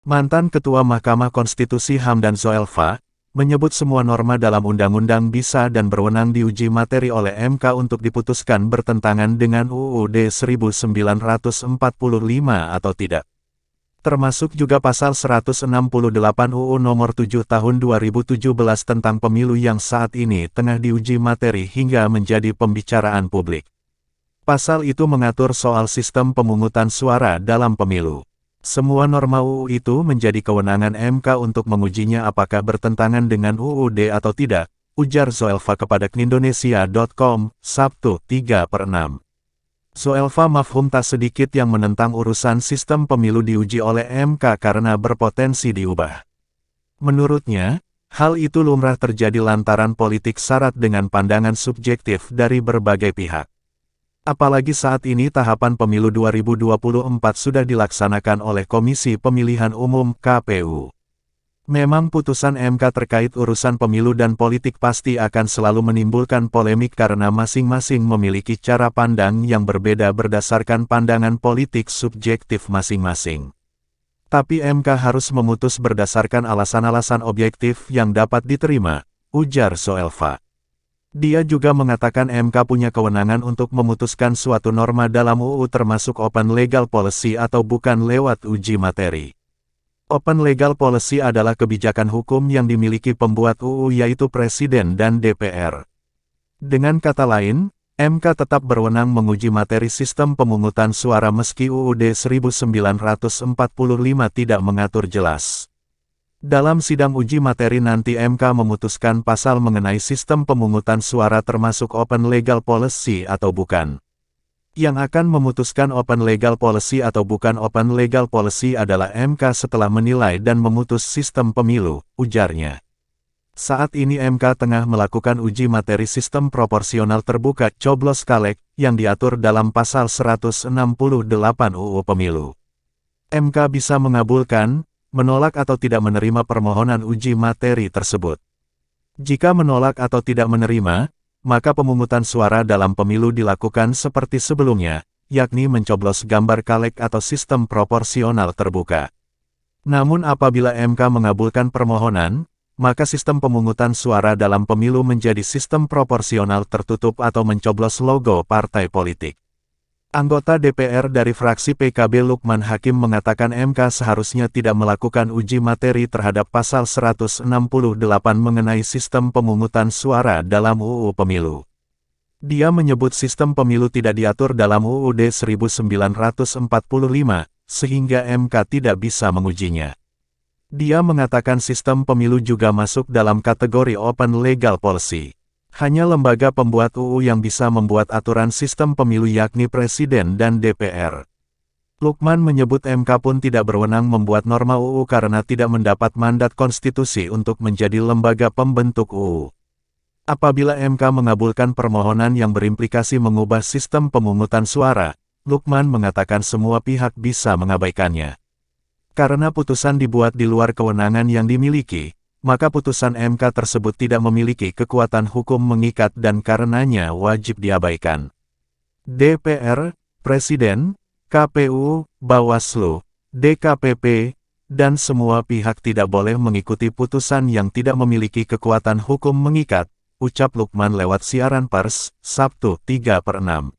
Mantan Ketua Mahkamah Konstitusi Hamdan Zoelfa, menyebut semua norma dalam undang-undang bisa dan berwenang diuji materi oleh MK untuk diputuskan bertentangan dengan UUD 1945 atau tidak. Termasuk juga pasal 168 UU Nomor 7 Tahun 2017 tentang pemilu yang saat ini tengah diuji materi hingga menjadi pembicaraan publik. Pasal itu mengatur soal sistem pemungutan suara dalam pemilu. Semua norma UU itu menjadi kewenangan MK untuk mengujinya apakah bertentangan dengan UUD atau tidak, ujar Zoelfa kepada knindonesia.com, Sabtu 3/6. Zoelfa mafhum tak sedikit yang menentang urusan sistem pemilu diuji oleh MK karena berpotensi diubah. Menurutnya, hal itu lumrah terjadi lantaran politik syarat dengan pandangan subjektif dari berbagai pihak. Apalagi saat ini tahapan pemilu 2024 sudah dilaksanakan oleh Komisi Pemilihan Umum (KPU). Memang putusan MK terkait urusan pemilu dan politik pasti akan selalu menimbulkan polemik karena masing-masing memiliki cara pandang yang berbeda berdasarkan pandangan politik subjektif masing-masing. Tapi MK harus memutus berdasarkan alasan-alasan objektif yang dapat diterima, ujar Zoelfa. Dia juga mengatakan MK punya kewenangan untuk memutuskan suatu norma dalam UU termasuk open legal policy atau bukan lewat uji materi. Open legal policy adalah kebijakan hukum yang dimiliki pembuat UU yaitu Presiden dan DPR. Dengan kata lain, MK tetap berwenang menguji materi sistem pemungutan suara meski UUD 1945 tidak mengatur jelas. Dalam sidang uji materi nanti MK memutuskan pasal mengenai sistem pemungutan suara termasuk open legal policy atau bukan. Yang akan memutuskan open legal policy atau bukan open legal policy adalah MK setelah menilai dan memutus sistem pemilu, ujarnya. Saat ini MK tengah melakukan uji materi sistem proporsional terbuka coblos caleg yang diatur dalam pasal 168 UU Pemilu. MK bisa mengabulkan, menolak atau tidak menerima permohonan uji materi tersebut. Jika menolak atau tidak menerima, maka pemungutan suara dalam pemilu dilakukan seperti sebelumnya, yakni mencoblos gambar caleg atau sistem proporsional terbuka. Namun apabila MK mengabulkan permohonan, maka sistem pemungutan suara dalam pemilu menjadi sistem proporsional tertutup atau mencoblos logo partai politik. Anggota DPR dari fraksi PKB Lukman Hakim mengatakan MK seharusnya tidak melakukan uji materi terhadap pasal 168 mengenai sistem pemungutan suara dalam UU Pemilu. Dia menyebut sistem pemilu tidak diatur dalam UUD 1945, sehingga MK tidak bisa mengujinya. Dia mengatakan sistem pemilu juga masuk dalam kategori open legal policy. Hanya lembaga pembuat UU yang bisa membuat aturan sistem pemilu yakni Presiden dan DPR. Lukman menyebut MK pun tidak berwenang membuat norma UU karena tidak mendapat mandat konstitusi untuk menjadi lembaga pembentuk UU. Apabila MK mengabulkan permohonan yang berimplikasi mengubah sistem pemungutan suara, Lukman mengatakan semua pihak bisa mengabaikannya. Karena putusan dibuat di luar kewenangan yang dimiliki, maka putusan MK tersebut tidak memiliki kekuatan hukum mengikat dan karenanya wajib diabaikan. DPR, Presiden, KPU, Bawaslu, DKPP, dan semua pihak tidak boleh mengikuti putusan yang tidak memiliki kekuatan hukum mengikat, ucap Lukman lewat siaran pers, Sabtu 3/6.